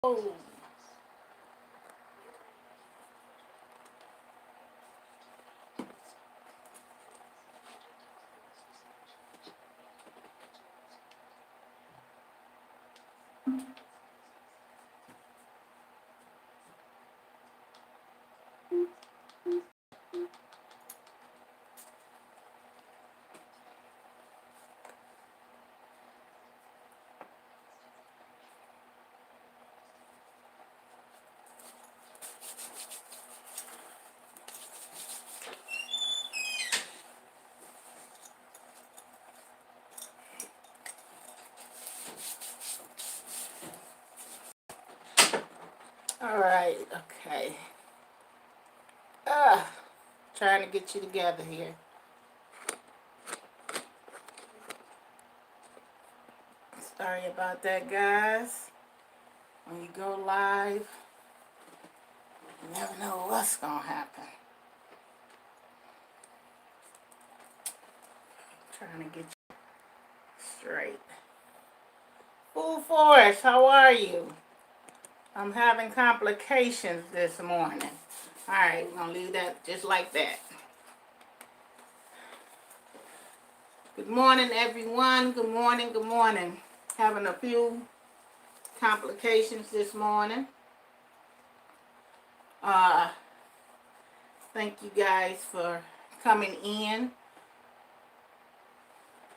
Oh, all right. Okay. Uh, Trying to get you together here. Sorry about that, guys. When you go live, you never know what's gonna happen. Trying to get you straight. Full force, how are you? I'm having complications this morning. All right, we're gonna leave that just like that. Good morning, everyone. Good morning. Good morning. Having a few complications this morning. Uh, Thank you guys for coming in.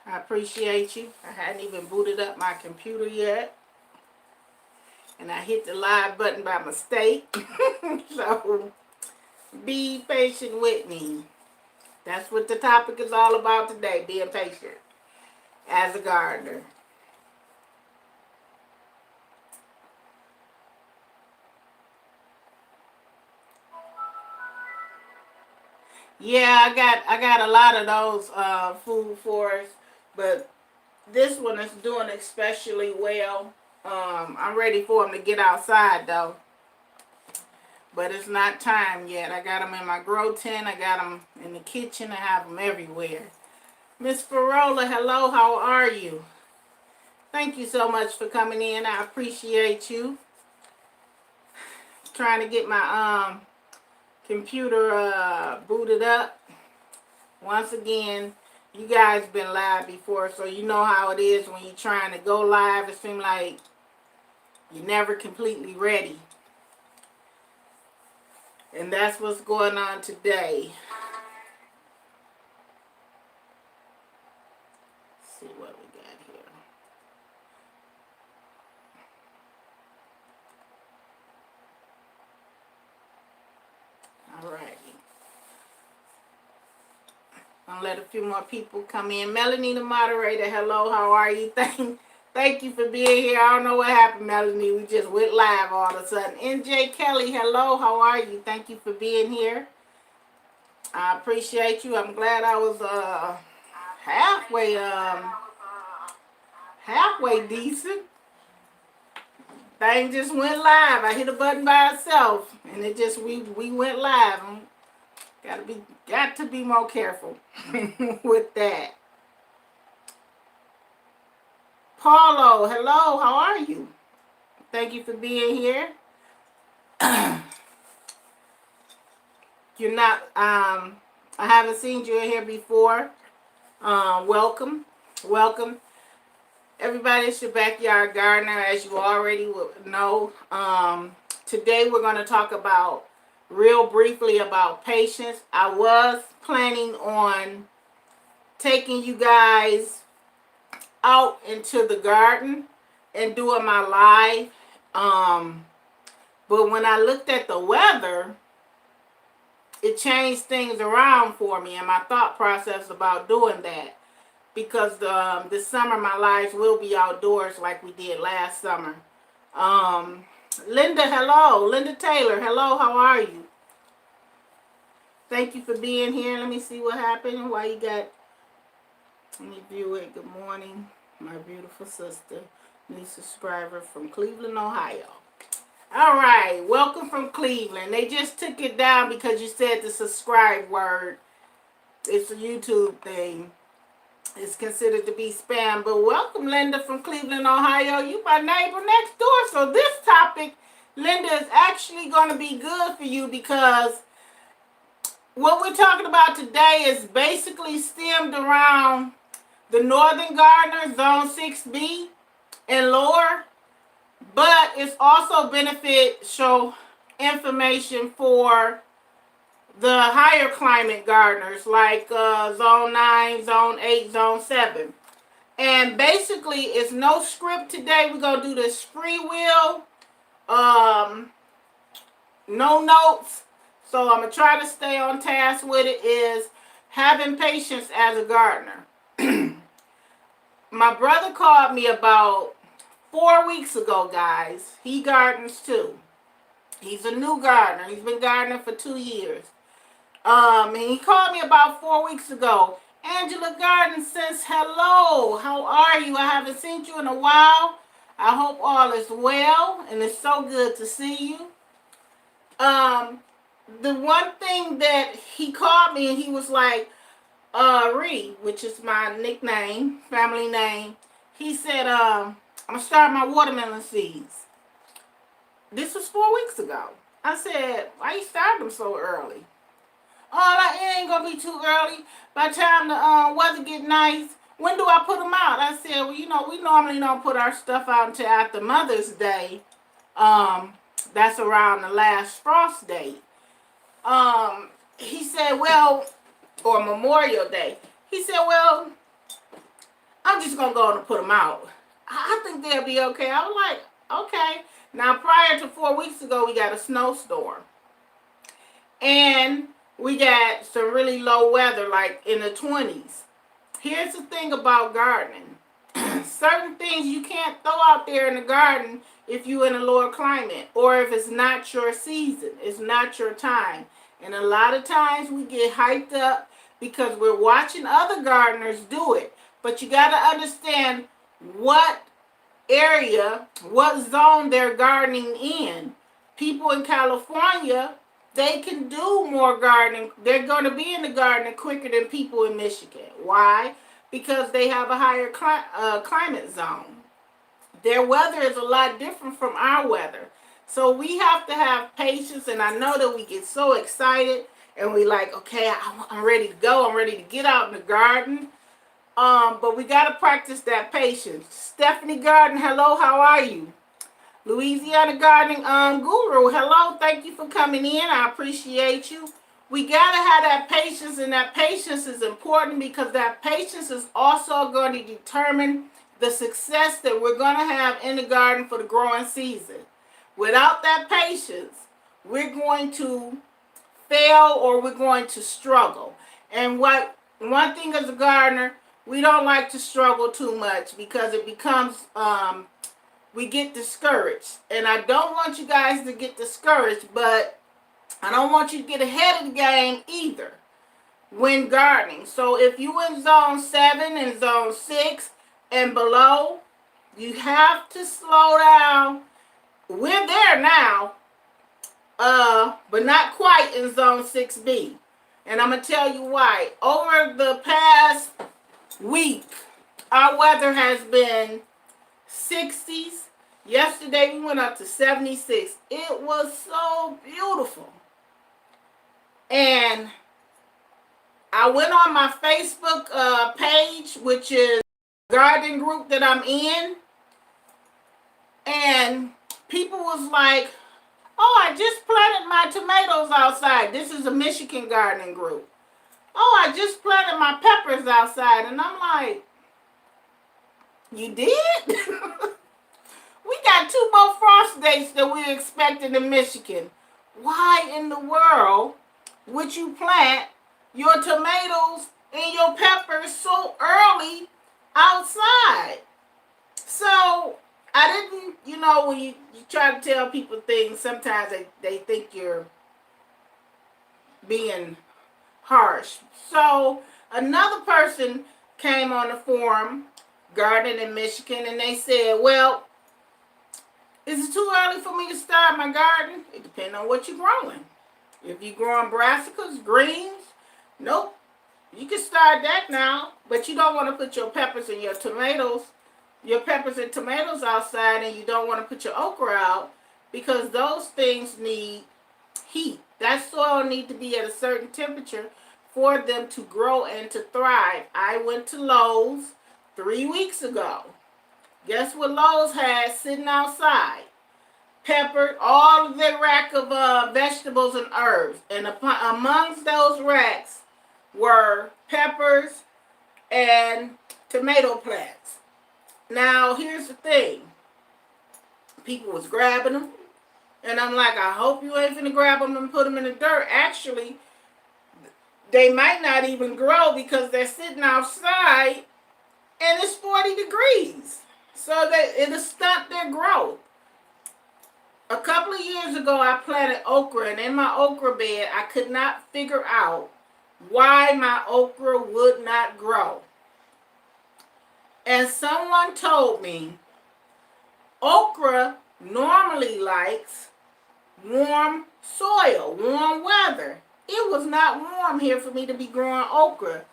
I appreciate you. I hadn't even booted up my computer yet. And I hit the live button by mistake. So be patient with me. That's what the topic is all about today, being patient as a gardener. Yeah, I got a lot of those food forests, but this one is doing especially well. I'm ready for them to get outside though, but it's not time yet. I got them in my grow tent. I got them in the kitchen. I have them everywhere. Miss Farola, hello. How are you? Thank you so much for coming in. I appreciate you. Trying to get my computer booted up. Once again, you guys been live before, so you know how it is when you're trying to go live. It seems like you're never completely ready. And that's what's going on today. Let's see what we got here. All right. I'll let a few more people come in. Melanie, the moderator, hello, how are you? Thank you for being here. I don't know what happened, Melanie. We just went live all of a sudden. NJ Kelly, hello, how are you? Thank you for being here. I appreciate you. I'm glad I was halfway halfway decent. Thing just went live. I hit a button by itself, and it just we went live. Got to be more careful with that. Paulo, hello, how are you? Thank you for being here. You're not I haven't seen you in here before. Welcome. Welcome. Everybody, it's your backyard gardener, as you already know. Today we're going to talk about, real briefly, about patience. I was planning on taking you guys out into the garden and doing my live. But when I looked at the weather, it changed things around for me and my thought process about doing that. Because this summer my lives will be outdoors like we did last summer. Linda, hello. Linda Taylor, hello. How are you? Thank you for being here. Let me see what happened. Why you got... Let me view it. Good morning, my beautiful sister, new subscriber from Cleveland, Ohio. All right. Welcome from Cleveland. They just took it down because you said the subscribe word. It's a YouTube thing. It's considered to be spam. But welcome, Linda from Cleveland, Ohio. You my neighbor next door. So this topic, Linda, is actually going to be good for you because what we're talking about today is basically stemmed around the Northern Gardener, Zone 6B and lower, but it's also beneficial information for the higher climate gardeners like Zone 9, Zone 8, Zone 7. And basically, it's no script today. We're going to do this free will, no notes. So I'm going to try to stay on task with it, is having patience as a gardener. My brother called me about 4 weeks ago, guys. He gardens too. He's a new gardener. He's been gardening for 2 years. And he called me about 4 weeks ago. Angela Garden says, hello, how are you? I haven't seen you in a while. I hope all is well, and it's so good to see you. The one thing that he called me and he was like, Ree, which is my nickname, family name, he said, I'm going to start my watermelon seeds. This was 4 weeks ago. I said, why you start them so early? Oh, it ain't going to be too early. By the time the weather get nice, when do I put them out? I said, well, you know, we normally don't put our stuff out until after Mother's Day. That's around the last frost date. He said, well, or Memorial Day. He said, well, I'm just going to go and put them out. I think they'll be okay. I was like, okay. Now, prior to 4 weeks ago, we got a snowstorm. And we got some really low weather, like in the 20s. Here's the thing about gardening. Certain things you can't throw out there in the garden if you're in a lower climate, or if it's not your season, it's not your time. And a lot of times we get hyped up because we're watching other gardeners do it. But you got to understand what area, what zone they're gardening in. People in California, they can do more gardening. They're going to be in the garden quicker than people in Michigan. Why? Because they have a higher climate zone. Their weather is a lot different from our weather. So we have to have patience, and I know that we get so excited, and we like, okay, I'm ready to go. I'm ready to get out in the garden. But we got to practice that patience. Stephanie Garden, hello, how are you? Louisiana Gardening Guru, hello, thank you for coming in. I appreciate you. We got to have that patience, and that patience is important because that patience is also going to determine the success that we're going to have in the garden for the growing season. Without that patience, we're going to fail or we're going to struggle. And one thing as a gardener, we don't like to struggle too much because it becomes, we get discouraged. And I don't want you guys to get discouraged, but I don't want you to get ahead of the game either when gardening. So if you're in zone 7 and zone 6 and below, you have to slow down. We're there now, but not quite in zone 6B. And I'm going to tell you why. Over the past week, our weather has been 60s. Yesterday, we went up to 76. It was so beautiful. And I went on my Facebook page, which is a gardening group that I'm in. And people was like, oh, I just planted my tomatoes outside. This is a Michigan gardening group. Oh, I just planted my peppers outside. And I'm like, you did? We got 2 more frost dates that we're expecting in Michigan. Why in the world would you plant your tomatoes and your peppers so early outside? So I didn't, you know, when you try to tell people things, sometimes they think you're being harsh. So another person came on the forum, gardening in Michigan, and they said, well, is it too early for me to start my garden? It depends on what you're growing. If you're growing brassicas, greens, nope. You can start that now, but you don't want to put your peppers and your tomatoes, your peppers and tomatoes outside, and you don't want to put your okra out because those things need heat. That soil needs to be at a certain temperature for them to grow and to thrive. I went to Lowe's 3 weeks ago. Guess what Lowe's had sitting outside? Pepper, all of the rack of vegetables and herbs. And amongst those racks were peppers and tomato plants. Now, here's the thing. People was grabbing them. And I'm like, I hope you ain't finna grab them and put them in the dirt. Actually, they might not even grow because they're sitting outside and it's 40 degrees. So that it'll stunt their growth. A couple of years ago, I planted okra, and in my okra bed, I could not figure out why my okra would not grow. And someone told me okra normally likes warm soil, warm weather. It was not warm here for me to be growing okra.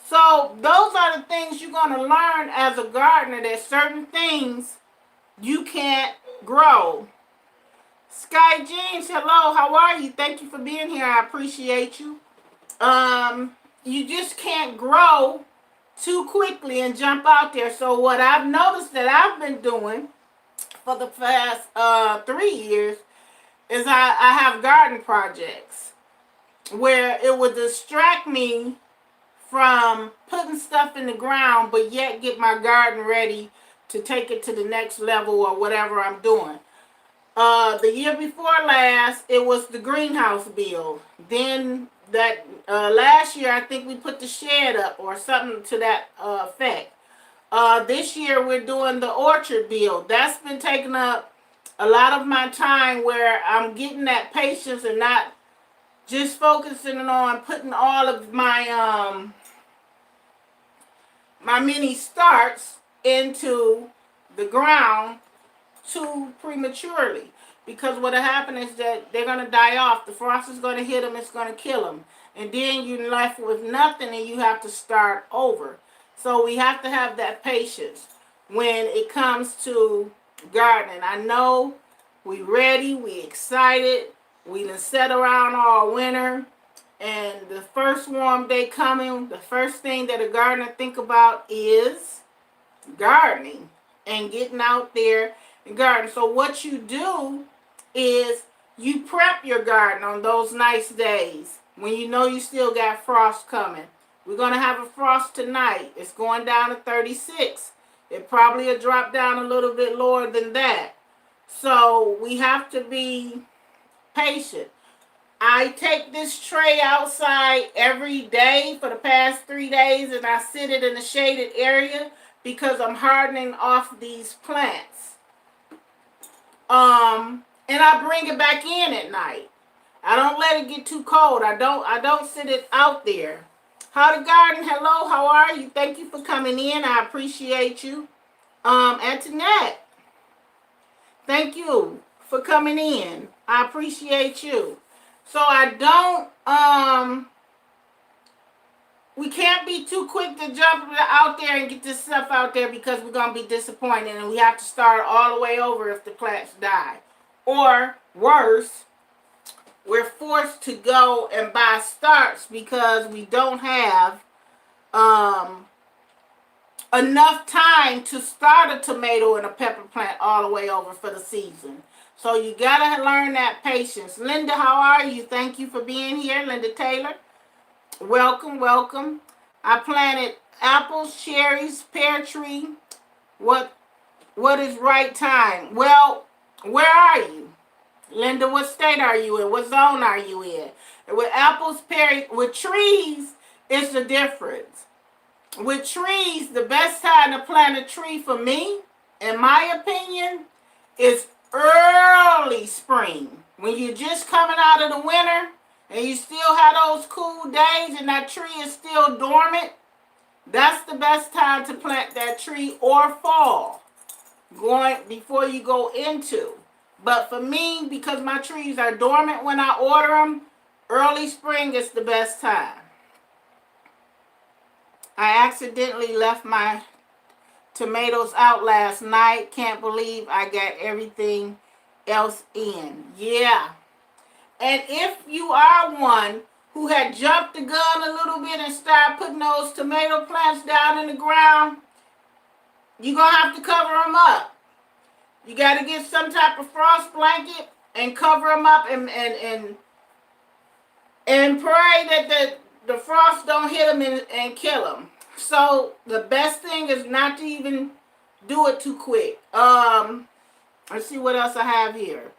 So those are the things you're going to learn as a gardener. There's certain things you can't grow. Sky Jeans, hello, how are you? Thank you for being here. I appreciate you. You just can't grow too quickly and jump out there. So what I've noticed that I've been doing for the past 3 years is I have garden projects where it would distract me from putting stuff in the ground, but yet get my garden ready to take it to the next level or whatever I'm doing. The year before last, it was the greenhouse build. Then that last year, I think we put the shed up or something to that effect. This year, we're doing the orchard build. That's been taking up a lot of my time where I'm getting that patience and not just focusing on putting all of my my mini starts into the ground too prematurely, because what'll happen is that they're going to die off. The frost is going to hit them. It's going to kill them. And then you're left with nothing and you have to start over. So we have to have that patience when it comes to gardening. I know we ready, we excited, we done sat around all winter, and the first warm day coming, the first thing that a gardener think about is gardening and getting out there and garden. So what you do is you prep your garden on those nice days when you know you still got frost coming. We're going to have a frost tonight. It's going down to 36. It probably will drop down a little bit lower than that. So we have to be patient. I take this tray outside every day for the past 3 days and I sit it in a shaded area because I'm hardening off these plants. And I bring it back in at night. I don't let it get too cold. I don't sit it out there. How the garden? Hello, how are you? Thank you for coming in. I appreciate you. Antoinette, thank you for coming in. I appreciate you. So I don't, we can't be too quick to jump out there and get this stuff out there because we're going to be disappointed and we have to start all the way over if the plants die. Or worse, we're forced to go and buy starts because we don't have enough time to start a tomato and a pepper plant all the way over for the season. So you got to learn that patience. Linda, how are you? Thank you for being here. Linda Taylor. Welcome, welcome. I planted apples, cherries, pear tree. What is right time? Well, where are you? Linda, what state are you in? What zone are you in? With apples, pear, with trees, it's the difference. With trees, the best time to plant a tree for me, in my opinion, is early spring. When you're just coming out of the winter and you still have those cool days and that tree is still dormant, that's the best time to plant that tree, or fall, going before you go into. But for me, because my trees are dormant when I order them, early spring is the best time. I accidentally left my tomatoes out last night. Can't believe I got everything else in. Yeah. And if you are one who had jumped the gun a little bit and started putting those tomato plants down in the ground, you're going to have to cover them up. You got to get some type of frost blanket and cover them up and pray that the frost don't hit them and kill them. So the best thing is not to even do it too quick. Let's see what else I have here.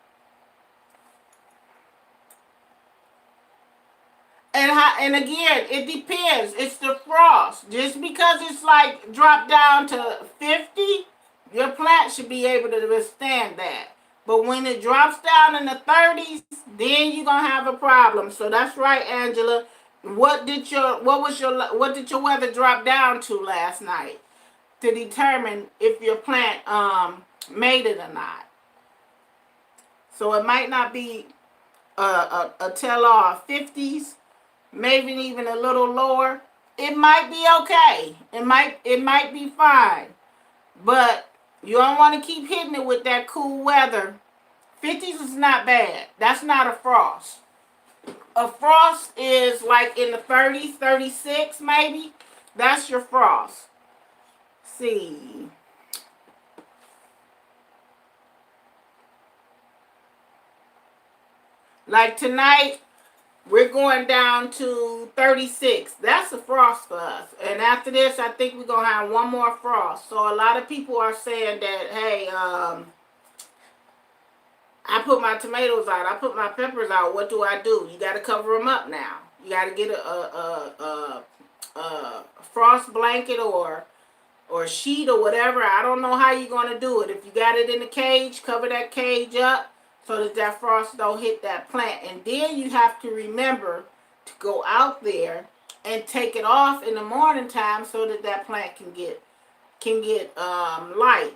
And again, it depends. It's the frost. Just because it's like dropped down to 50, your plant should be able to withstand that. But when it drops down in the 30s, then you're gonna have a problem. So that's right, Angela. What did your weather drop down to last night to determine if your plant made it or not? So it might not be a tell-all 50s, maybe even a little lower. It might be okay. It might be fine. But you don't want to keep hitting it with that cool weather. 50s is not bad. That's not a frost. A frost is like in the 30s, 36 maybe. That's your frost. Let's see. Like tonight, we're going down to 36. That's a frost for us. And after this, I think we're going to have one more frost. So a lot of people are saying that, hey, I put my tomatoes out. I put my peppers out. What do I do? You got to cover them up now. You got to get a frost blanket or sheet or whatever. I don't know how you're going to do it. If you got it in a cage, cover that cage up so that frost don't hit that plant. And then you have to remember to go out there and take it off in the morning time so that plant can get light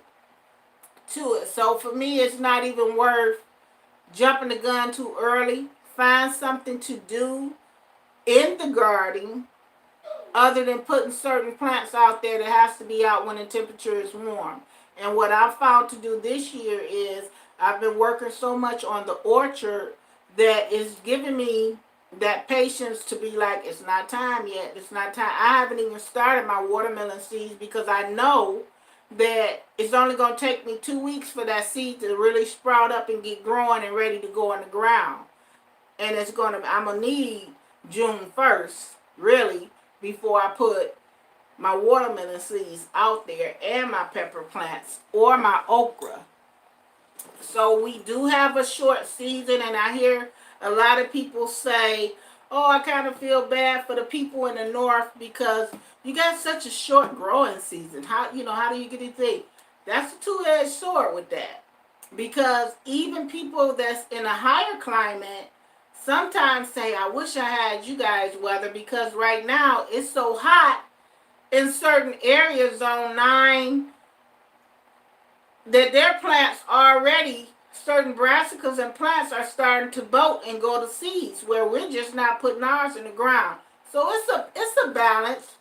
to it. So for me, it's not even worth jumping the gun too early. Find something to do in the garden other than putting certain plants out there that has to be out when the temperature is warm. And what I've found to do this year is I've been working so much on the orchard that is giving me that patience to be like, it's not time yet. It's not time. I haven't even started my watermelon seeds because I know that it's only going to take me 2 weeks for that seed to really sprout up and get growing and ready to go in the ground. And I'm going to need June 1st, really, before I put my watermelon seeds out there and my pepper plants or my okra. So we do have a short season, and I hear a lot of people say, oh, I kind of feel bad for the people in the north because you got such a short growing season. How do you get to think? That's a two-edged sword with that. Because even people that's in a higher climate sometimes say, I wish I had you guys' weather because right now it's so hot in certain areas, zone 9, that their plants already, certain brassicas and plants are starting to bolt and go to seeds where we're just not putting ours in the ground. So it's a balance.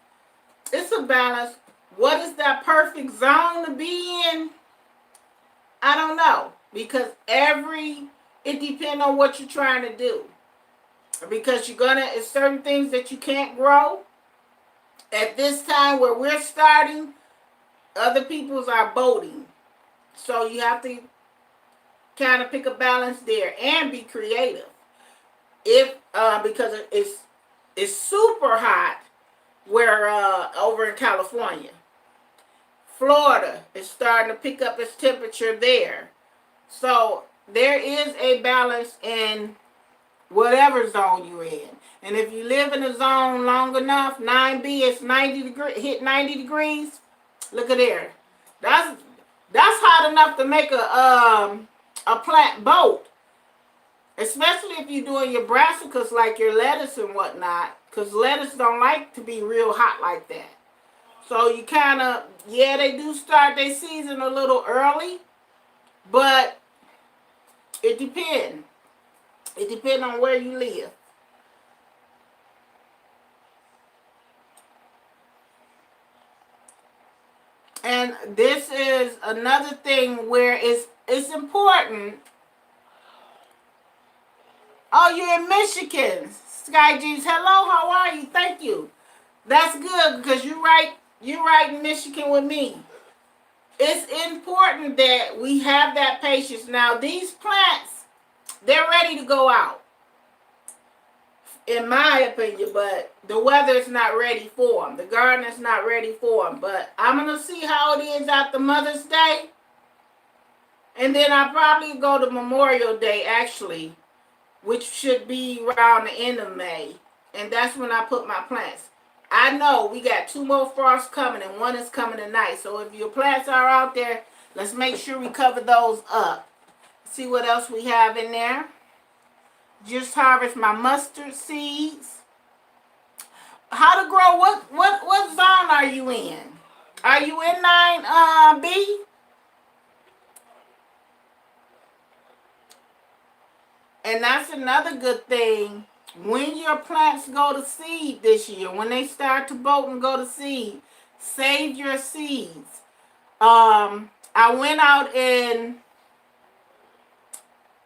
It's a balance. What is that perfect zone to be in? I don't know. Because it depends on what you're trying to do. Because it's certain things that you can't grow. At this time where we're starting, other people's are bolting. So you have to kind of pick a balance there and be creative. Because it's super hot where over in California. Florida is starting to pick up its temperature there. So there is a balance in whatever zone you're in. And if you live in a zone long enough, 9B, it's 90 degrees, hit 90 degrees. Look at there. That's hot enough to make a plant bolt. Especially if you're doing your brassicas like your lettuce and whatnot. Because lettuce don't like to be real hot like that. So you kind of, they do start their season a little early. But it depends. It depends on where you live. And this is another thing where it's important. Oh, you're in Michigan. Sky Jeeves, hello, how are you? Thank you. That's good because you're right in Michigan with me. It's important that we have that patience. Now, these plants, they're ready to go out, in my opinion, but the weather is not ready for them. The garden is not ready for them. But I'm going to see how it is after Mother's Day. And then I'll probably go to Memorial Day, actually, which should be around the end of May. And that's when I put my plants. I know we got 2 more frosts coming and 1 is coming tonight. So if your plants are out there, let's make sure we cover those up. See what else we have in there. Just harvest my mustard seeds. How to grow? What zone are you in? Are you in 9B? And that's another good thing. When your plants go to seed this year, when they start to bolt and go to seed, save your seeds. I went out in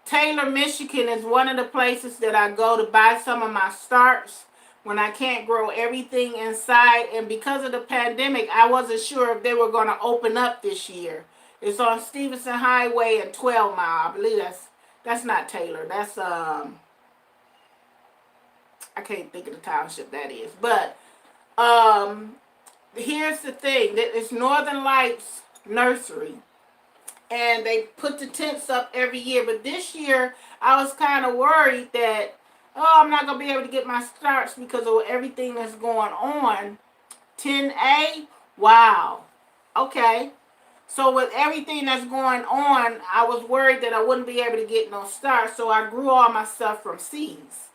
Taylor, Michigan is one of the places that I go to buy some of my starts when I can't grow everything inside. And because of the pandemic, I wasn't sure if they were going to open up this year. It's on Stevenson Highway and 12 Mile. I believe that's not Taylor. That's I can't think of the township that is. But here's the thing. It's Northern Lights Nursery. And they put the tents up every year. But this year, I was kind of worried that, I'm not going to be able to get my starts because of everything that's going on. 10A? Wow. Okay. So with everything that's going on, I was worried that I wouldn't be able to get no starts. So I grew all my stuff from seeds.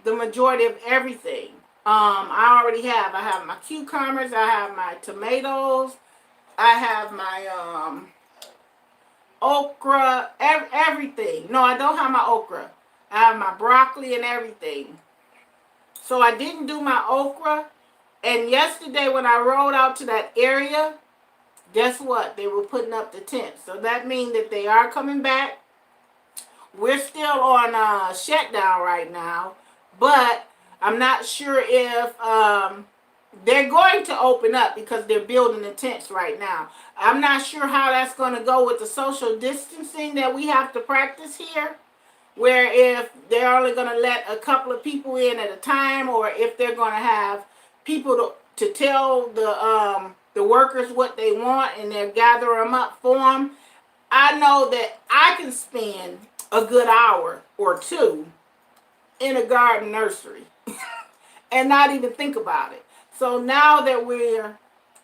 The majority of everything. I already have. I have my cucumbers. I have my tomatoes. I have my okra. Everything. No, I don't have my okra. I have my broccoli and everything. So I didn't do my okra. And yesterday when I rode out to that area, guess what? They were putting up the tent. So that means that they are coming back. We're still on shutdown right now. But I'm not sure if they're going to open up because they're building the tents right now. I'm not sure how that's going to go with the social distancing that we have to practice here. Where if they're only going to let a couple of people in at a time, or if they're going to have people to tell the workers what they want and they'll gather them up for them. I know that I can spend a good hour or 2 in a garden nursery and not even think about it. So now that we're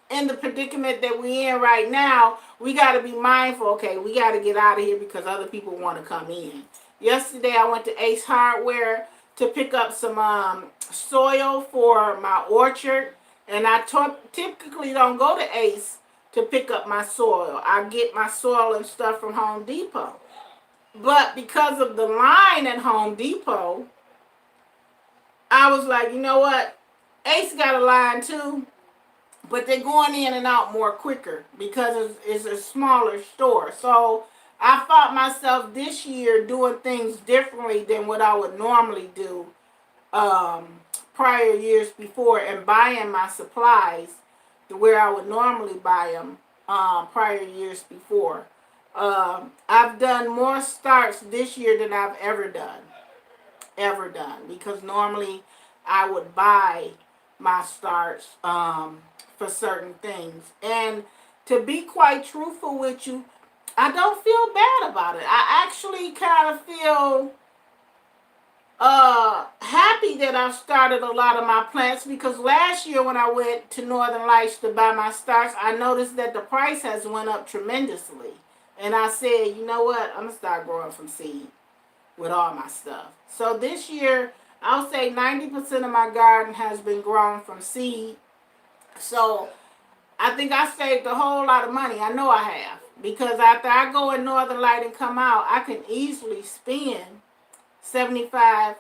in the predicament that we're in right now, we got to be mindful. Okay, we got to get out of here because other people want to come in. Yesterday I went to Ace Hardware to pick up some soil for my orchard, and I typically don't go to Ace to pick up my soil. I get my soil and stuff from Home Depot. But because of the line at Home Depot, I was like, you know what? Ace got a line too, but they're going in and out more quicker because it's a smaller store. So I found myself this year doing things differently than what I would normally do prior years before, and buying my supplies to where I would normally buy them prior years before. I've done more starts this year than I've ever done, because normally I would buy my starts for certain things. And to be quite truthful with you, I don't feel bad about it. I actually kind of feel happy that I've started a lot of my plants, because last year when I went to Northern Lights to buy my starts, I noticed that the price has went up tremendously. And I said, you know what, I'm going to start growing from seed with all my stuff. So this year, I'll say 90% of my garden has been grown from seed. So I think I saved a whole lot of money. I know I have. Because after I go in Northern Light and come out, I can easily spend $75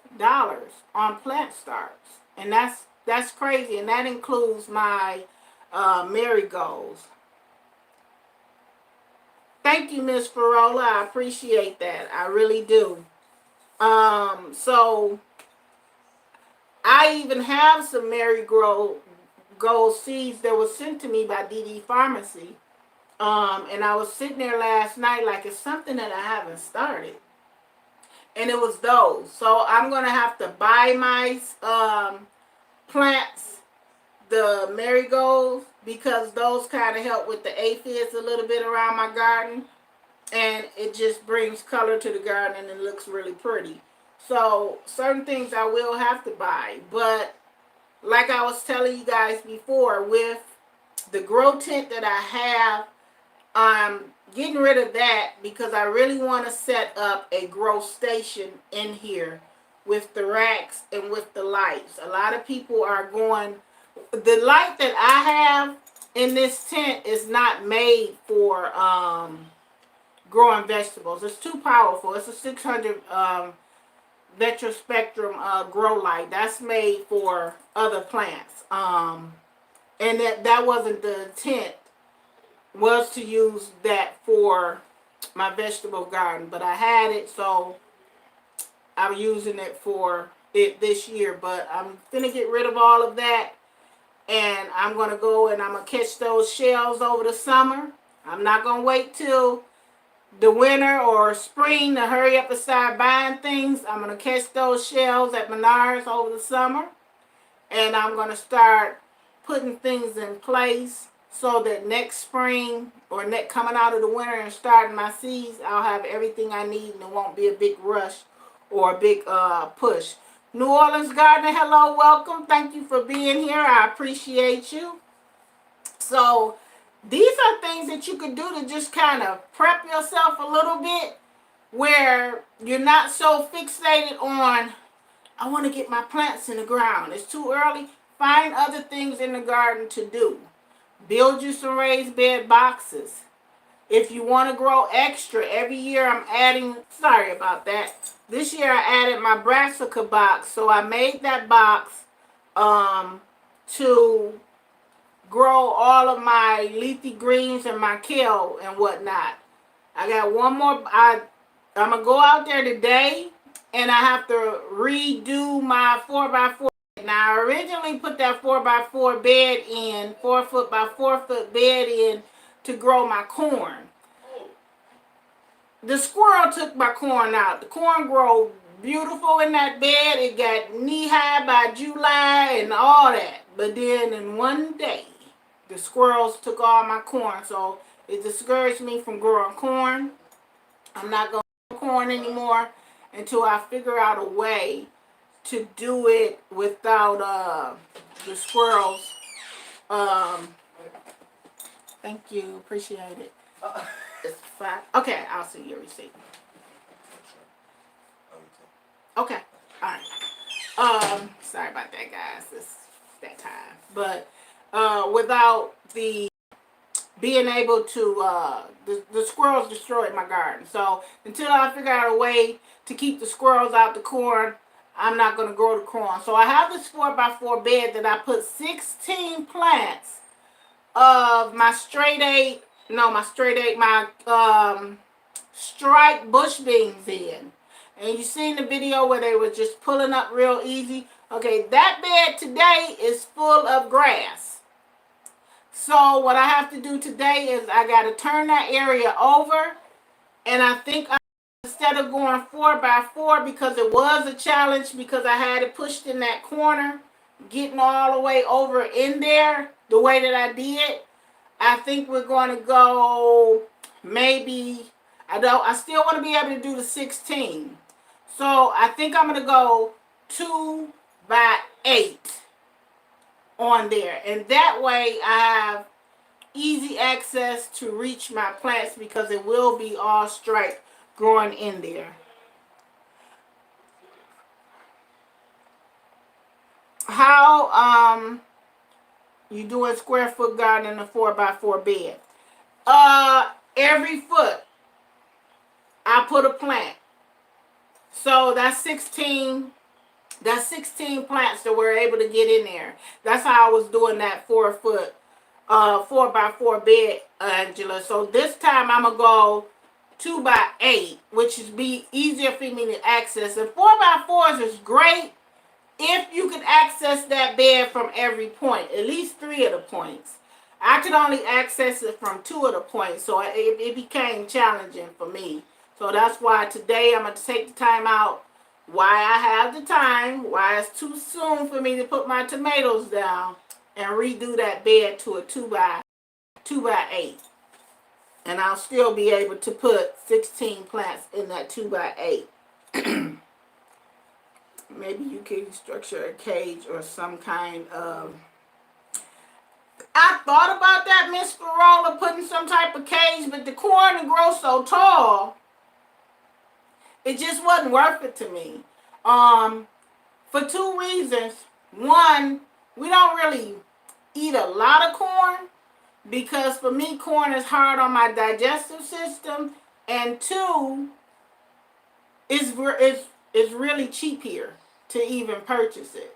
on plant starts. And that's crazy. And that includes my marigolds. Thank you, Miss Farola. I appreciate that. I really do. So I even have some marigold gold seeds that was sent to me by DD Pharmacy. And I was sitting there last night like it's something that I haven't started. And it was those. So I'm gonna have to buy my plants, the marigolds, because those kind of help with the aphids a little bit around my garden, and it just brings color to the garden and it looks really pretty. So certain things I will have to buy, but like I was telling you guys before, with the grow tent that I have, I'm getting rid of that because I really want to set up a grow station in here with the racks and with the lights. A lot of people are going, the light that I have in this tent is not made for growing vegetables. It's too powerful. It's a 600 Vector Spectrum grow light. That's made for other plants. And that wasn't the intent, was to use that for my vegetable garden. But I had it, so I'm using it for it this year. But I'm going to get rid of all of that. And I'm going to go and I'm going to catch those shells over the summer. I'm not going to wait till the winter or spring to hurry up and start buying things. I'm going to catch those shells at Menards over the summer. And I'm going to start putting things in place so that next spring or coming out of the winter and starting my seeds, I'll have everything I need and it won't be a big rush or a big push. New Orleans Gardener, hello, welcome. Thank you for being here. I appreciate you. So these are things that you could do to just kind of prep yourself a little bit where you're not so fixated on, I want to get my plants in the ground. It's too early. Find other things in the garden to do. Build you some raised bed boxes. If you want to grow extra, every year I'm adding, sorry about that. This year I added my brassica box. So I made that box to grow all of my leafy greens and my kale and whatnot. I got one more. I'm going to go out there today and I have to redo my 4x4. Now, I originally put that 4x4 bed in, 4 foot by 4 foot bed in to grow my corn. The squirrel took my corn out. The corn grew beautiful in that bed. It got knee high by July and all that. But then in one day, the squirrels took all my corn. So it discouraged me from growing corn. I'm not going to grow corn anymore until I figure out a way to do it without the squirrels. Thank you. Appreciate it. It's fine. Okay, I'll see your receipt. Okay. All right. Sorry about that, guys. It's that time. But without the being able to, the squirrels destroyed my garden. So until I figure out a way to keep the squirrels out the corn, I'm not going to grow the corn. So I have this 4x4 bed that I put 16 plants of my striped bush beans in. And you seen the video where they were just pulling up real easy. Okay, that bed today is full of grass. So what I have to do today is I got to turn that area over. And I think instead of going 4x4, because it was a challenge because I had it pushed in that corner, getting all the way over in there the way that I did, I think we're going to go maybe, I still want to be able to do the 16. So I think I'm going to go 2x8 on there. And that way I have easy access to reach my plants because it will be all striped growing in there. How you doing square foot garden in a 4x4 bed? Every foot I put a plant. So that's 16 plants that we're able to get in there. That's how I was doing that 4 foot 4x4 bed, Angela. So this time I'm gonna go 2x8, which is be easier for me to access. And 4x4s is great if you can access that bed from every point, at least 3 of the points. I could only access it from 2 of the points, so it became challenging for me. So that's why today I'm going to take the time out while I have the time, why it's too soon for me to put my tomatoes down, and redo that bed to a 2x8. And I'll still be able to put 16 plants in that 2x8. Maybe you can structure a cage or some kind of... I thought about that, Miss Farola, putting some type of cage, but the corn grows so tall, it just wasn't worth it to me. For 2 reasons. One, we don't really eat a lot of corn, because for me, corn is hard on my digestive system. And 2, it's really cheap here to even purchase it.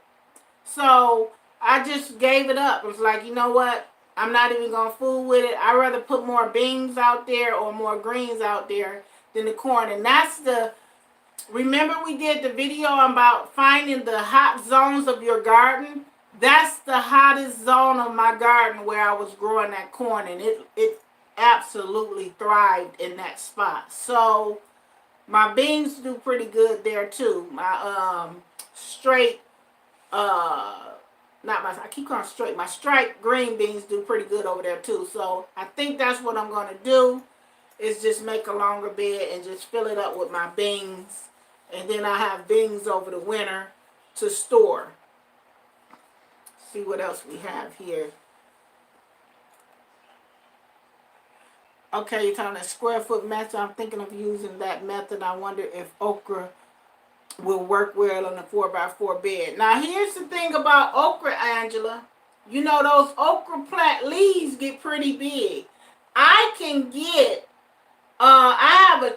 So I just gave it up. It was like, you know what? I'm not even going to fool with it. I'd rather put more beans out there or more greens out there than the corn. And that's remember we did the video about finding the hot zones of your garden? That's the hottest zone of my garden where I was growing that corn. And it absolutely thrived in that spot. So my beans do pretty good there too. My straight, I keep calling straight. My striped green beans do pretty good over there too. So I think that's what I'm going to do, is just make a longer bed and just fill it up with my beans. And then I have beans over the winter to store. See what else we have here. Okay, you're talking a square foot method. I'm thinking of using that method. I wonder if okra will work well on a 4x4 bed. Now, here's the thing about okra, Angela. You know, those okra plant leaves get pretty big. I can get, I have a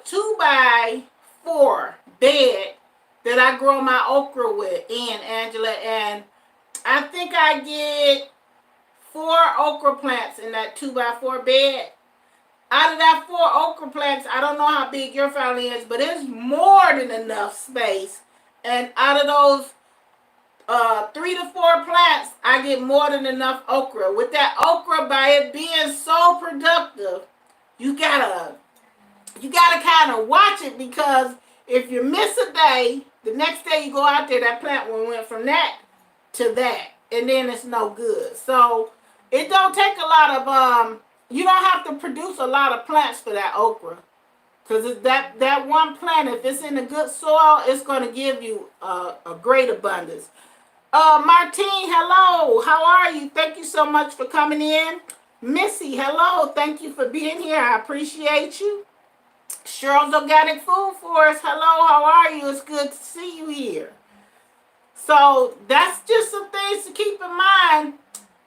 2x4 bed that I grow my okra in, Angela, and I think I get 4 okra plants in that 2x4 bed. Out of that 4 okra plants, I don't know how big your family is, but it's more than enough space. And out of those 3 to 4 plants, I get more than enough okra. With that okra, by it being so productive, you gotta kind of watch it, because if you miss a day, the next day you go out there, that plant went from that to that, and then it's no good. So it don't take a lot of you don't have to produce a lot of plants for that okra, because that one plant, if it's in a good soil, it's going to give you a great abundance. Martine, hello. How are you? Thank you so much for coming in. Missy, hello. Thank you for being here. I appreciate you. Cheryl's Organic Food for us. Hello, how are you? It's good to see you here. So that's just some things to keep in mind.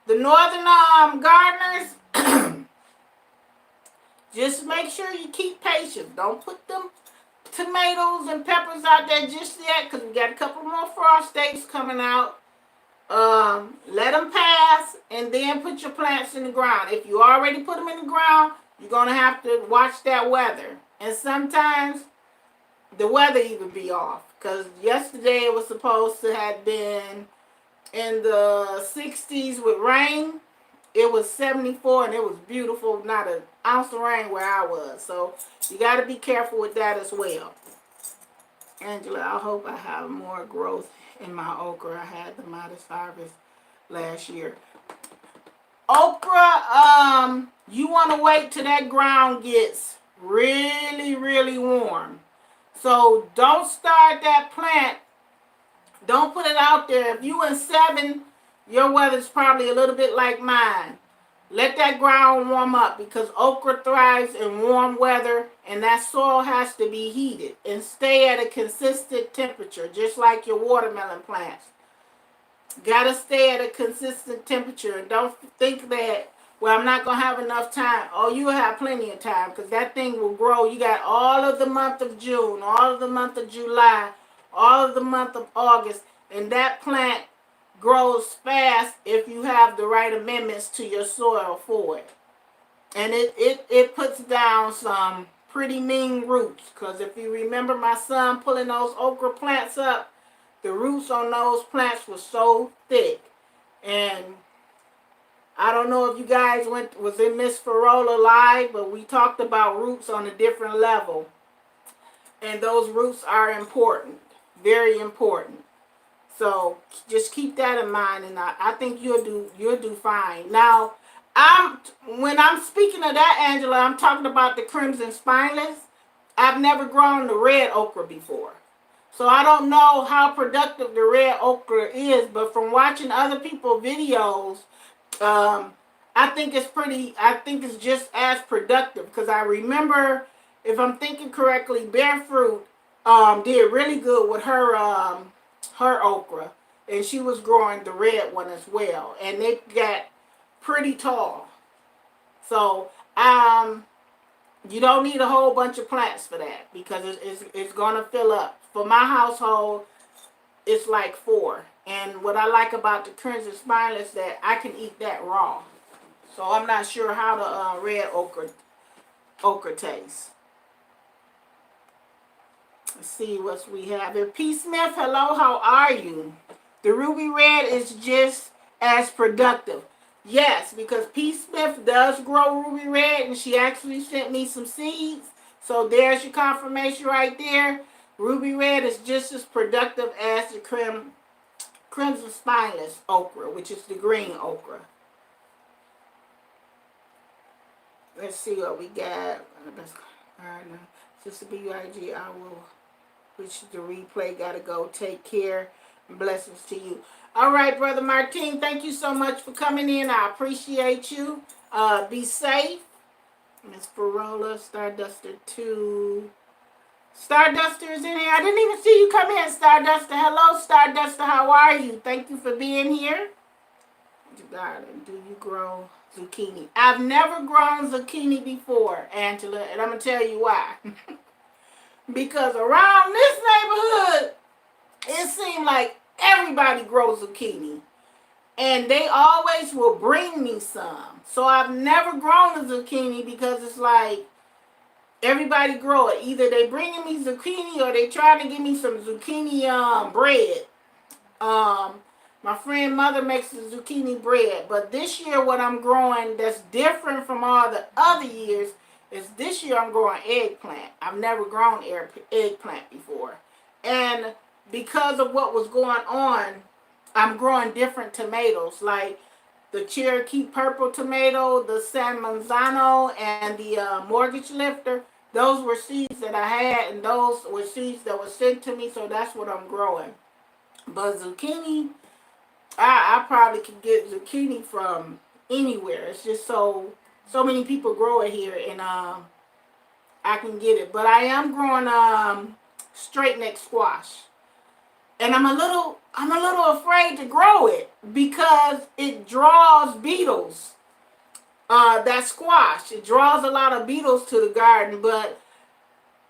The northern gardeners, just make sure you keep patient. Don't put them tomatoes and peppers out there just yet, because we got a couple more frost dates coming out. Let them pass, and then put your plants in the ground. If you already put them in the ground, you're going to have to watch that weather. And sometimes the weather even be off, because yesterday it was supposed to have been in the 60s with rain. It was 74 and it was beautiful. Not an ounce of rain where I was. So you got to be careful with that as well. Angela, I hope I have more growth in my okra. I had the modest harvest last year. Okra, you want to wait till that ground gets really, really warm. So don't start that plant. Don't put it out there. If you in 7, your weather's probably a little bit like mine. Let that ground warm up, because okra thrives in warm weather, and that soil has to be heated and stay at a consistent temperature, just like your watermelon plants. Gotta stay at a consistent temperature. And don't think that, well, I'm not going to have enough time. Oh, you'll have plenty of time, because that thing will grow. You got all of the month of June, all of the month of July, all of the month of August, and that plant grows fast if you have the right amendments to your soil for it. And it puts down some pretty mean roots, because if you remember my son pulling those okra plants up, the roots on those plants were so thick. And I don't know if you guys was in Miss Farola Live, but we talked about roots on a different level. And those roots are important, very important. So just keep that in mind, and I think you'll do fine. Now, when I'm speaking of that, Angela, I'm talking about the crimson spineless. I've never grown the red okra before, so I don't know how productive the red okra is. But from watching other people's videos, I think it's pretty. I think it's just as productive, because I remember, if I'm thinking correctly, Bear Fruit did really good with her okra, and she was growing the red one as well, and they got pretty tall. So you don't need a whole bunch of plants for that, because it's gonna fill up. For my household, it's like 4. And what I like about the crimson spineless is that I can eat that raw. So I'm not sure how the red okra tastes. Let's see what we have here. P. Smith, hello, how are you? The ruby red is just as productive. Yes, because P. Smith does grow ruby red, and she actually sent me some seeds. So there's your confirmation right there. Ruby red is just as productive as the crimson spineless okra, which is the green okra. Let's see what we got. Sister B.I.G., I will push the replay. Gotta go. Take care. Blessings to you. All right, Brother Martin, thank you so much for coming in. I appreciate you. Be safe. Miss Farola, Starduster 2. Starduster is in here. I didn't even see you come in, Starduster. Hello, Starduster. How are you? Thank you for being here. Darling, do you grow zucchini? I've never grown zucchini before, Angela, and I'm going to tell you why. Because around this neighborhood, it seems like everybody grows zucchini. And they always will bring me some. So I've never grown a zucchini, because it's like everybody grow it. Either they bringing me zucchini, or they trying to give me some zucchini bread. My friend mother makes the zucchini bread. But this year what I'm growing that's different from all the other years is this year I'm growing eggplant. I've never grown eggplant before. And because of what was going on, I'm growing different tomatoes, like the Cherokee purple tomato, the San Manzano, and the mortgage lifter. Those were seeds that I had, and those were seeds that were sent to me, so that's what I'm growing. But zucchini, I probably could get zucchini from anywhere. It's just so many people grow it here, and I can get it. But I am growing straight neck squash. And I'm a little afraid to grow it, because it draws beetles. That squash, it draws a lot of beetles to the garden. But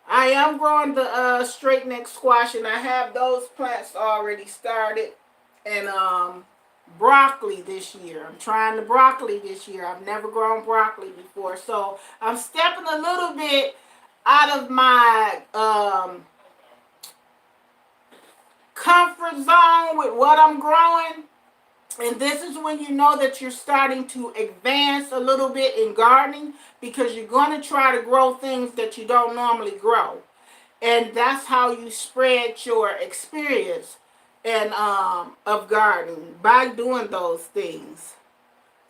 I am growing the straight neck squash, and I have those plants already started. And broccoli this year. I'm trying the broccoli this year. I've never grown broccoli before, so I'm stepping a little bit out of my comfort zone with what I'm growing. And this is when you know that you're starting to advance a little bit in gardening, because you're going to try to grow things that you don't normally grow. And that's how you spread your experience and of gardening, by doing those things.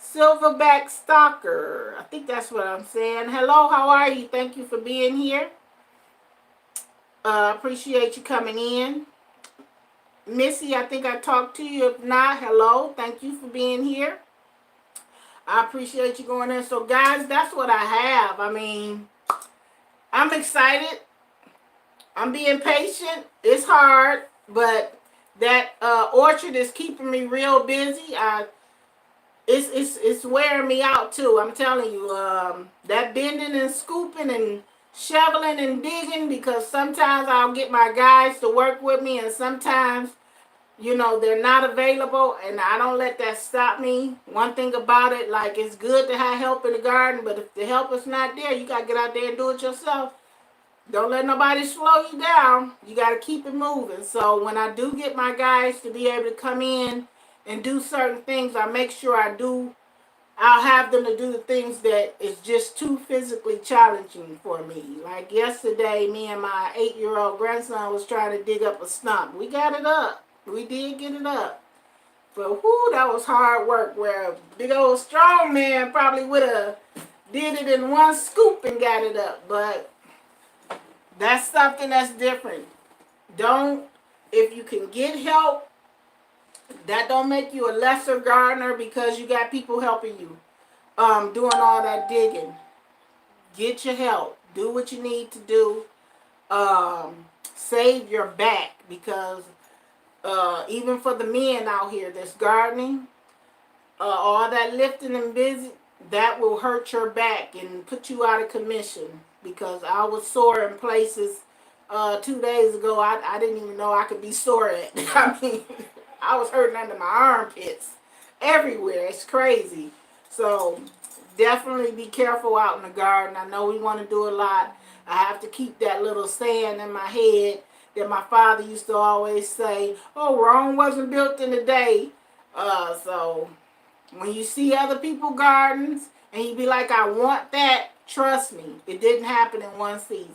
Silverback Stalker, I think that's what I'm saying. Hello, how are you? Thank you for being here. Appreciate you coming in. Missy, I think I talked to you. If not, hello. Thank you for being here. I appreciate you going in. So, guys, that's what I have. I mean, I'm excited. I'm being patient. It's hard, but that orchard is keeping me real busy. It's wearing me out too. I'm telling you, that bending and scooping and shoveling and digging, because sometimes I'll get my guys to work with me, and sometimes you know, they're not available, and I don't let that stop me. One thing about it, like, it's good to have help in the garden, but if the help is not there, you got to get out there and do it yourself. Don't let nobody slow you down. You got to keep it moving. So when I do get my guys to be able to come in and do certain things, I make sure I'll have them to do the things that is just too physically challenging for me. Like yesterday, me and my 8-year-old grandson was trying to dig up a stump. We got it up. We did get it up. But whoo, that was hard work, where a big old strong man probably would have did it in one scoop and got it up. But that's something that's different. If you can get help, that don't make you a lesser gardener because you got people helping you doing all that digging. Get your help. Do what you need to do. Save your back, because even for the men out here that's gardening, all that lifting and busy, that will hurt your back and put you out of commission. Because I was sore in places 2 days ago I didn't even know I could be sore at. I mean, I was hurting under my armpits everywhere. It's crazy. So definitely be careful out in the garden. I know we want to do a lot. I have to keep that little saying in my head that my father used to always say, oh, Rome wasn't built in a day. So when you see other people gardens and you be like, I want that, trust me, it didn't happen in one season.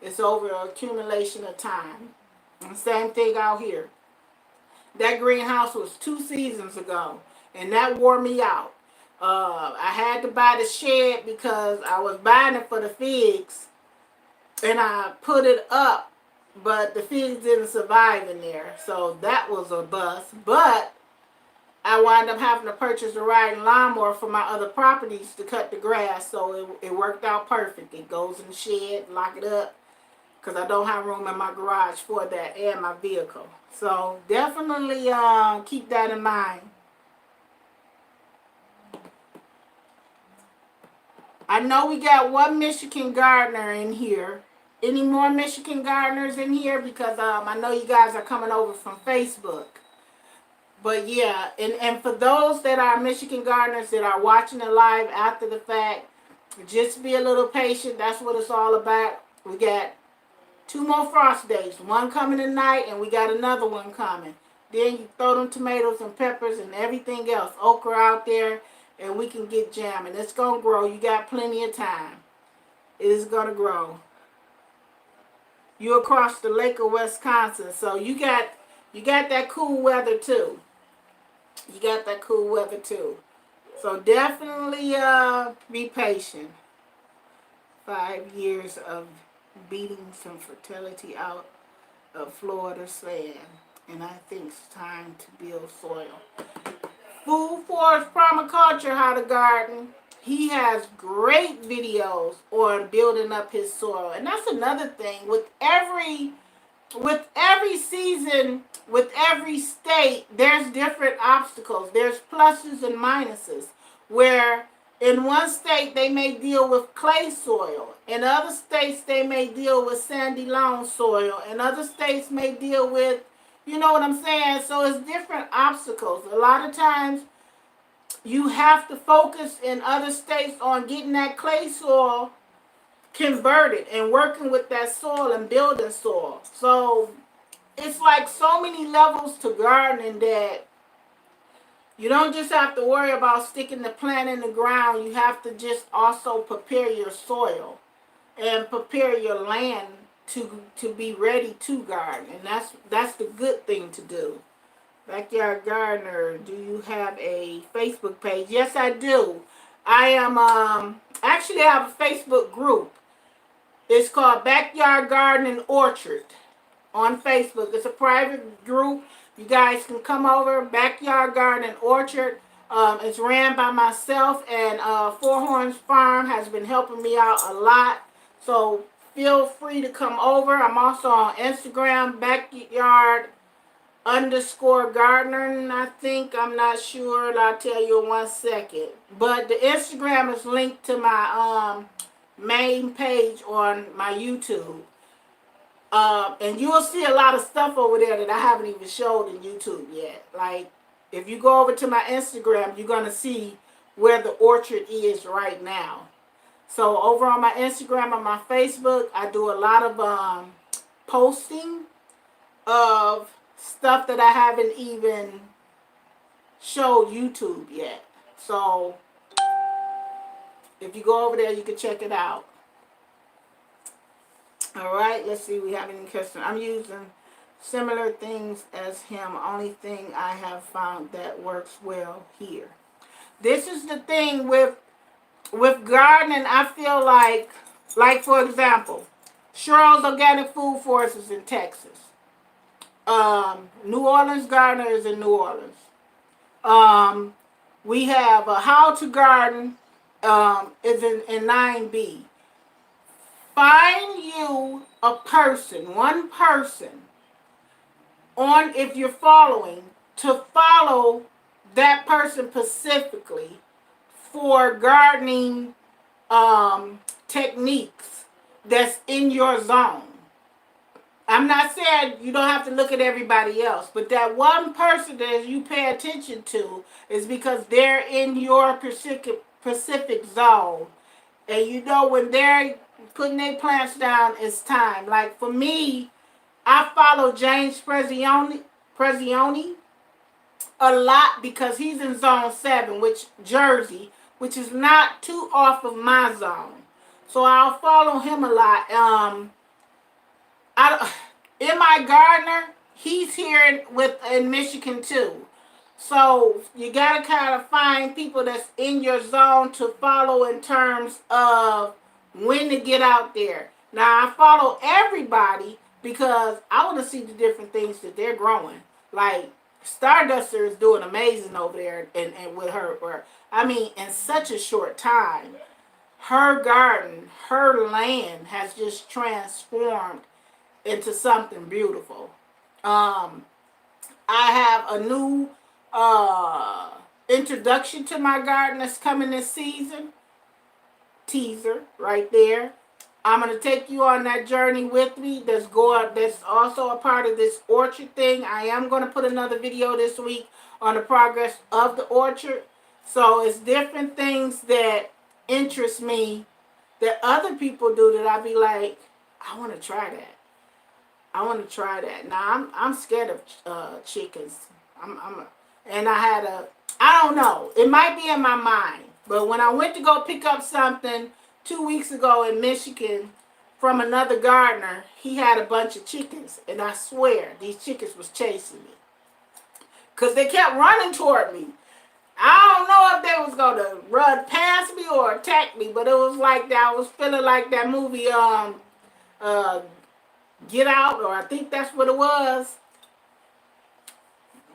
It's over an accumulation of time. And same thing out here. That greenhouse was 2 seasons ago, and that wore me out. I had to buy the shed because I was buying it for the figs, and I put it up, but the figs didn't survive in there. So that was a bust. But I wound up having to purchase a riding lawnmower for my other properties to cut the grass, so it worked out perfect. It goes in the shed, lock it up, because I don't have room in my garage for that and my vehicle. So definitely keep that in mind. I know we got one Michigan gardener in here. Any more Michigan gardeners in here? Because I know you guys are coming over from Facebook. But yeah, and for those that are Michigan gardeners that are watching it live after the fact, just be a little patient. That's what it's all about. We got 2 more frost days. One coming tonight, and we got another one coming. Then you throw them tomatoes and peppers and everything else, okra out there, and we can get jamming. It's going to grow. You got plenty of time. It is going to grow. You're across the lake of Wisconsin, so you got that cool weather too. You got that cool weather too. So definitely be patient. 5 years of beating some fertility out of Florida sand, and I think it's time to build soil. Food Forest Permaculture, how to garden. He has great videos on building up his soil, and that's another thing. With every season, with every state, there's different obstacles. There's pluses and minuses. Where in one state they may deal with clay soil. In other states they may deal with sandy loam soil. In other states may deal with, you know what I'm saying? So it's different obstacles. A lot of times you have to focus in other states on getting that clay soil converted and working with that soil and building soil. So it's like so many levels to gardening that you don't just have to worry about sticking the plant in the ground. You have to just also prepare your soil and prepare your land to be ready to garden. And that's the good thing to do. Backyard Gardener, do you have a Facebook page? Yes, I do. I am actually I have a Facebook group. It's called Backyard Garden Orchard on Facebook. It's a private group. You guys can come over. Backyard Garden Orchard. It's ran by myself, and Four Horns Farm has been helping me out a lot. So feel free to come over. I'm also on Instagram, backyard_gardener, I think. I'm not sure. I'll tell you in 1 second. But the Instagram is linked to my main page on my YouTube. And you'll see a lot of stuff over there that I haven't even showed in YouTube yet. Like, if you go over to my Instagram, you're going to see where the orchard is right now. So over on my Instagram and my Facebook, I do a lot of posting of stuff that I haven't even showed YouTube yet. So if you go over there, you can check it out. All right, let's see. We have any questions. I'm using similar things as him. Only thing I have found that works well here. This is the thing with gardening. I feel like for example, Cheryl's Organic Food Forest is in Texas. New Orleans Gardener is in New Orleans. We have a How to Garden is in 9B. Find you a person, one person, on if you're following, to follow that person specifically for gardening techniques that's in your zone. I'm not saying you don't have to look at everybody else, but that one person that you pay attention to is because they're in your specific zone. And you know when they're putting their plants down, it's time. Like for me, I follow James Prezzioni a lot because he's in zone 7, which Jersey, which is not too off of my zone. So I'll follow him a lot. In my gardener, he's here in Michigan too. So you gotta kind of find people that's in your zone to follow in terms of when to get out there. Now I follow everybody because I want to see the different things that they're growing. Like Starduster is doing amazing over there, and with her, I mean, in such a short time, her garden, her land has just transformed into something beautiful. I have a new introduction to my garden that's coming this season. Teaser right there. I'm going to take you on that journey with me. That's also a part of this orchard thing. I am going to put another video this week on the progress of the orchard. So it's different things that interest me that other people do that I be like, I want to try that. I want to try that. Now I'm scared of chickens. And I don't know. It might be in my mind. But when I went to go pick up something 2 weeks ago in Michigan from another gardener, he had a bunch of chickens. And I swear, these chickens was chasing me. Because they kept running toward me. I don't know if they was going to run past me or attack me, but it was like that. I was feeling like that movie, Get Out, or I think that's what it was.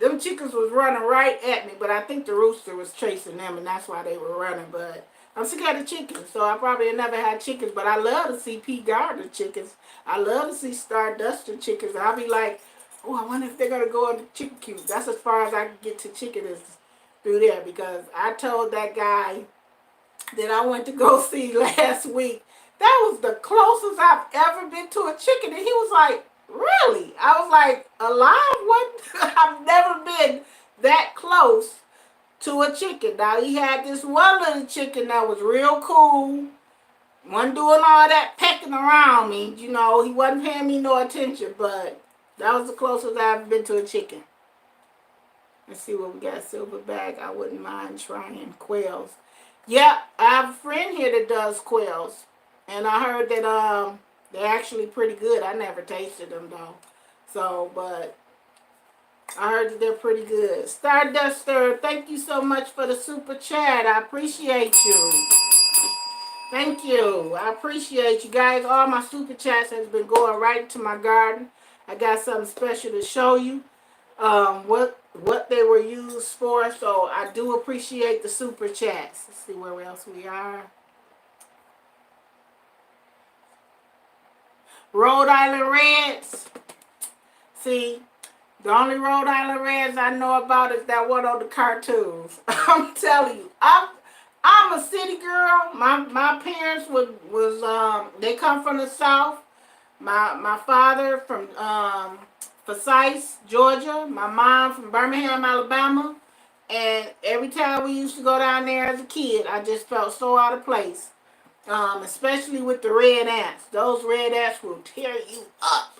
Them chickens was running right at me, but I think the rooster was chasing them, and that's why they were running. But I'm scared of chickens, so I probably never had chickens, but I love to see Pete Gardner chickens. I love to see Starduster chickens. I'll be like, oh, I wonder if they're going to go in the chicken coop. That's as far as I can get to chicken is through there, because I told that guy that I went to go see last week, that was the closest I've ever been to a chicken. And he was like, really? I was like, alive? What? I've never been that close to a chicken. Now, he had this one little chicken that was real cool. Wasn't doing all that pecking around me. You know, he wasn't paying me no attention. But that was the closest I've ever been to a chicken. Let's see what we got. Silverback. I wouldn't mind trying quails. Yeah, I have a friend here that does quails. And I heard that they're actually pretty good. I never tasted them though. So, but I heard that they're pretty good. Starduster, thank you so much for the super chat. I appreciate you. Thank you. I appreciate you guys. All my super chats has been going right into my garden. I got something special to show you. What they were used for. So I do appreciate the super chats. Let's see where else we are. Rhode Island Reds. See, the only Rhode Island Reds I know about is that one on the cartoons. I'm telling you, I'm a city girl. My parents was they come from the South. My father from Forsyth, Georgia. My mom from Birmingham, Alabama. And every time we used to go down there as a kid, I just felt so out of place. Especially with the red ants. Those red ants will tear you up.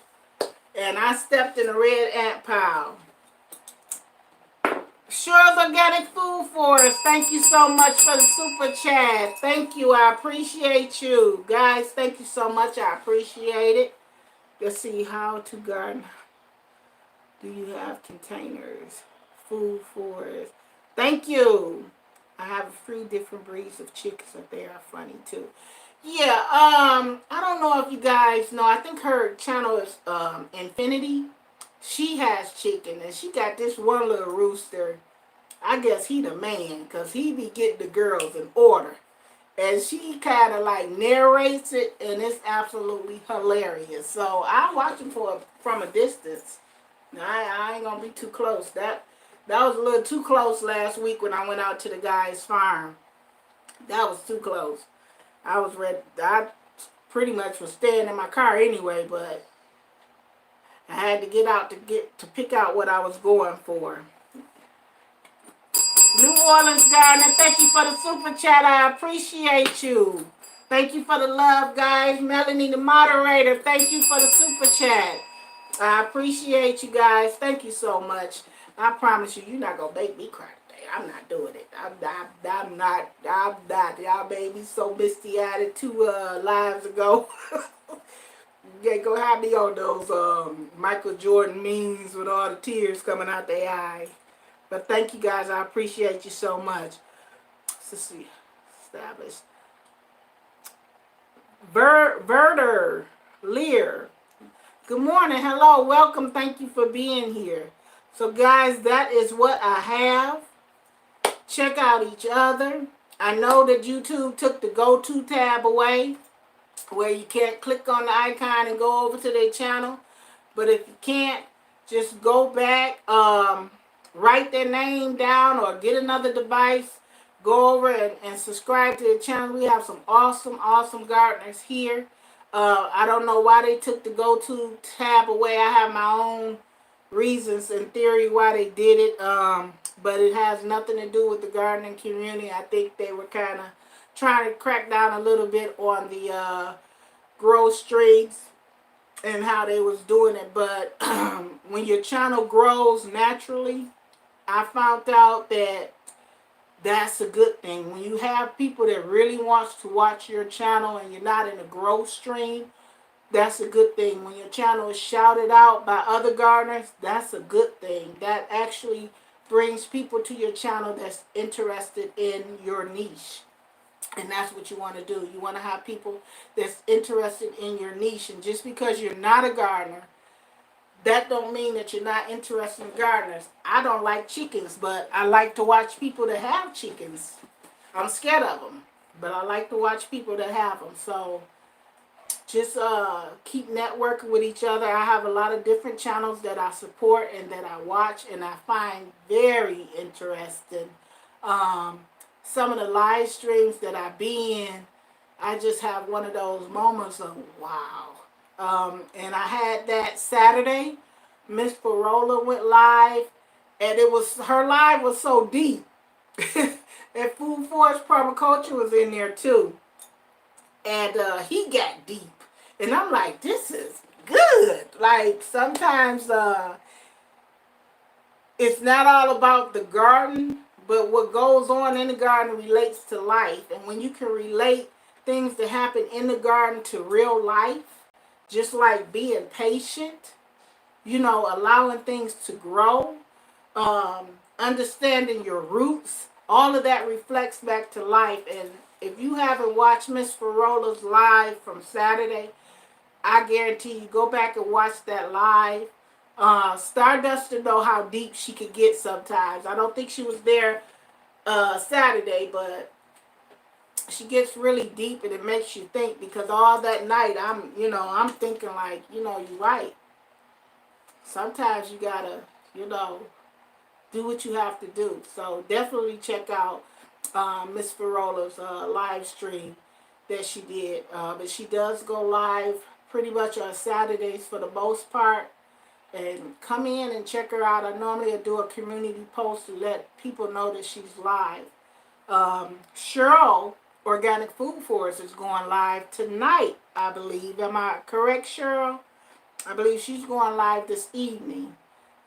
And I stepped in a red ant pile. Sure's Organic Food Forest, thank you so much for the super chat. Thank you. I appreciate you. Guys, thank you so much. I appreciate it. Let's see, how to garden. Do you have containers? Food Forest. Thank you. I have a few different breeds of chickens up there. Are funny too. Yeah, I don't know if you guys know. I think her channel is Infinity. She has chicken, and she got this one little rooster. I guess he the man, because he be getting the girls in order. And she kind of like narrates it, and it's absolutely hilarious. So I watch him from a distance. I ain't going to be too close. That was a little too close last week when I went out to the guy's farm. That was too close. I was ready. I pretty much was staying in my car anyway, but I had to get out to pick out what I was going for. New Orleans Gardener, thank you for the super chat. I appreciate you. Thank you for the love, guys. Melanie, the moderator, thank you for the super chat. I appreciate you guys. Thank you so much. I promise you, you're not going to make me cry today. I'm not doing it. I'm not. Y'all made me so misty-eyed 2 lives ago. Yeah, go have me on those Michael Jordan memes with all the tears coming out their eye. But thank you guys. I appreciate you so much. Let's see. Established. Verder Lear. Good morning. Hello. Welcome. Thank you for being here. So guys, that is what I have. Check out each other. I know that YouTube took the go-to tab away, where you can't click on the icon and go over to their channel. But if you can't, just go back, write their name down, or get another device, go over and subscribe to the channel. We have some awesome gardeners here. I don't know why they took the go-to tab away. I have my own reasons and theory why they did it, but it has nothing to do with the gardening community. I think they were kind of trying to crack down a little bit on the grow streaks and how they was doing it. But when your channel grows naturally, I found out that that's a good thing. When you have people that really wants to watch your channel and you're not in a growth stream, that's a good thing. When your channel is shouted out by other gardeners, that's a good thing. That actually brings people to your channel that's interested in your niche. And that's what you want to do. You want to have people that's interested in your niche. And just because you're not a gardener, that don't mean that you're not interested in gardeners. I don't like chickens, but I like to watch people that have chickens. I'm scared of them, but I like to watch people that have them. So just keep networking with each other. I have a lot of different channels that I support and that I watch and I find very interesting. Some of the live streams that I be in, I just have one of those moments of wow. And I had that Saturday. Miss Farola went live, and her live was so deep. And Food Forest Permaculture was in there too. And he got deep. And I'm like, this is good. Like, sometimes it's not all about the garden, but what goes on in the garden relates to life. And when you can relate things that happen in the garden to real life, just like being patient, allowing things to grow, understanding your roots, all of that reflects back to life. And if you haven't watched Miss Farola's live from Saturday, I guarantee you go back and watch that live. Stardust to know how deep she could get sometimes. I don't think she was there Saturday, but she gets really deep and it makes you think, because all that night I'm thinking like, you're right. Sometimes you gotta, do what you have to do. So definitely check out Miss Farola's live stream that she did. But she does go live pretty much on Saturdays for the most part. And come in and check her out. I normally do a community post to let people know that she's live. Cheryl, Organic Food Force, is going live tonight, I believe. Am I correct, Cheryl? I believe she's going live this evening.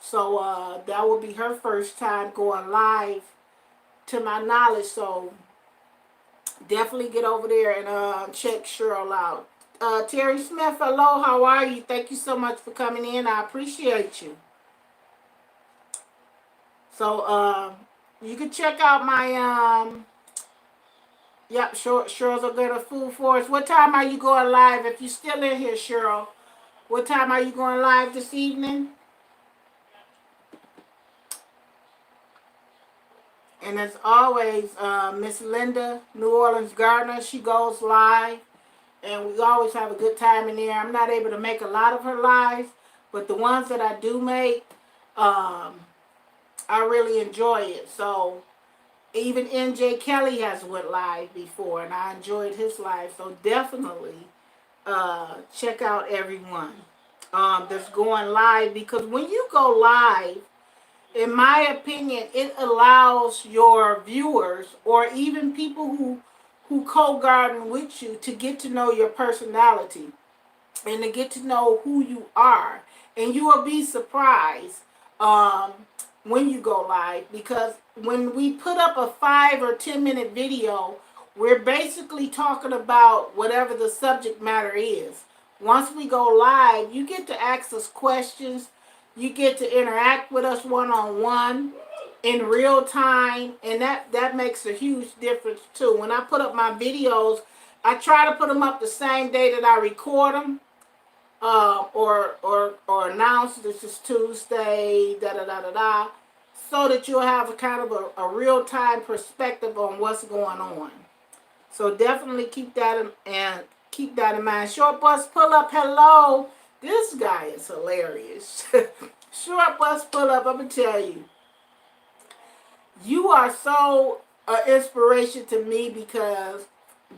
So that will be her first time going live to my knowledge. So definitely get over there and check Cheryl out. Terry Smith, hello, how are you? Thank you so much for coming in. I appreciate you. So you can check out my yep, Cheryl's Organic Food Force. What time are you going live? If you're still in here, Cheryl, what time are you going live this evening? And as always, Miss Linda, New Orleans Gardener, she goes live. And we always have a good time in there. I'm not able to make a lot of her lives, but the ones that I do make, I really enjoy it. So even NJ Kelly has went live before, and I enjoyed his live. So definitely check out everyone that's going live, because when you go live, in my opinion, it allows your viewers or even people who co-garden with you to get to know your personality and to get to know who you are. And you will be surprised when you go live, because when we put up a 5 or 10 minute video, we're basically talking about whatever the subject matter is. Once we go live, you get to ask us questions. You get to interact with us one-on-one in real time, and that makes a huge difference too. When I put up my videos, I try to put them up the same day that I record them, or announce this is Tuesday, da da da da da, so that you'll have a kind of a real time perspective on what's going on. So definitely keep that in mind. Short Bus Pull Up, hello. This guy is hilarious. Short Bus Pull Up, I'm gonna tell you. You are so an inspiration to me, because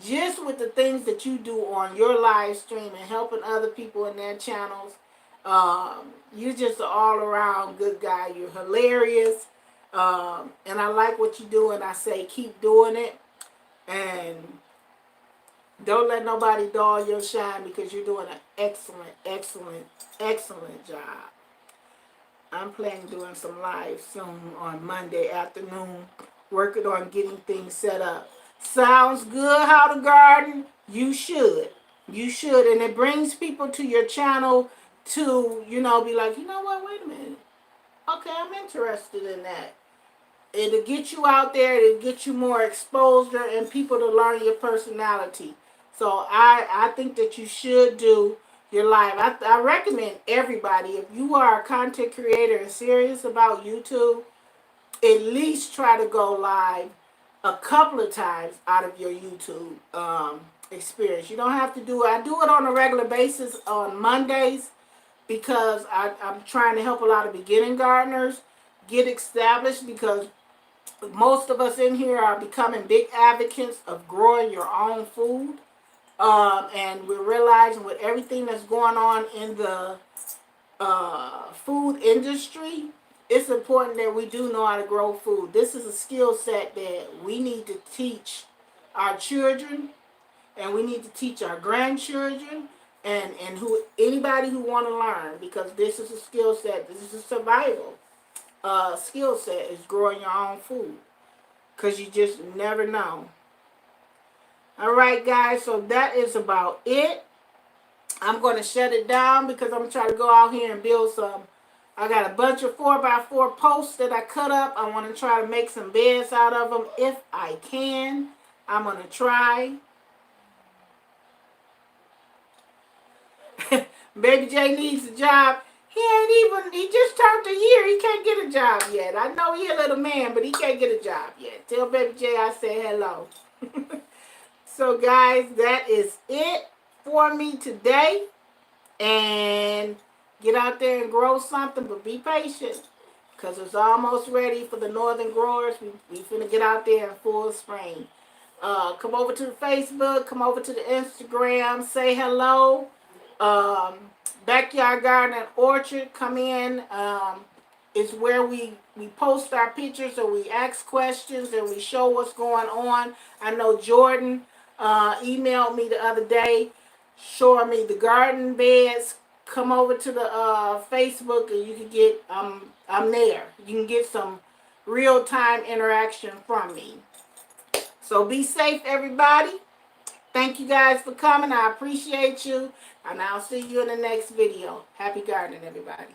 just with the things that you do on your live stream and helping other people in their channels, you're just an all-around good guy. You're hilarious, and I like what you do, and I say keep doing it, and don't let nobody dull your shine, because you're doing an excellent, excellent, excellent job. I'm planning doing some live soon on Monday afternoon, working on getting things set up. Sounds good how to garden? You should. You should. And it brings people to your channel to, be like, you know what, wait a minute. Okay, I'm interested in that. It'll get you out there. It'll get you more exposure and people to learn your personality. So I think that you should do your live. I recommend everybody, if you are a content creator and serious about YouTube, at least try to go live a couple of times out of your YouTube experience. You don't have to do it. I do it on a regular basis on Mondays, because I'm trying to help a lot of beginning gardeners get established, because most of us in here are becoming big advocates of growing your own food. And we're realizing with everything that's going on in the food industry, it's important that we do know how to grow food. This is a skill set that we need to teach our children, and we need to teach our grandchildren, and anybody who want to learn, because this is a skill set. This is a survival skill set, is growing your own food, because you just never know. All right, guys, so that is about it. I'm going to shut it down, because I'm trying to go out here and build some. I got a bunch of 4x4 posts that I cut up. I want to try to make some beds out of them if I can. I'm going to try. Baby J needs a job. He just turned a year. He can't get a job yet. I know he a little man, but he can't get a job yet. Tell Baby J I say hello. So, guys, that is it for me today. And get out there and grow something, but be patient, because it's almost ready for the northern growers. We finna get out there in full spring. Come over to the Facebook. Come over to the Instagram. Say hello. Backyard Garden and Orchard. Come in. It's where we post our pictures or we ask questions and we show what's going on. I know Jordan emailed me the other day showing me the garden beds. Come over to the Facebook and you can get, I'm there. You can get some real-time interaction from me. So be safe, everybody. Thank you guys for coming. I appreciate you. And I'll see you in the next video. Happy gardening, everybody.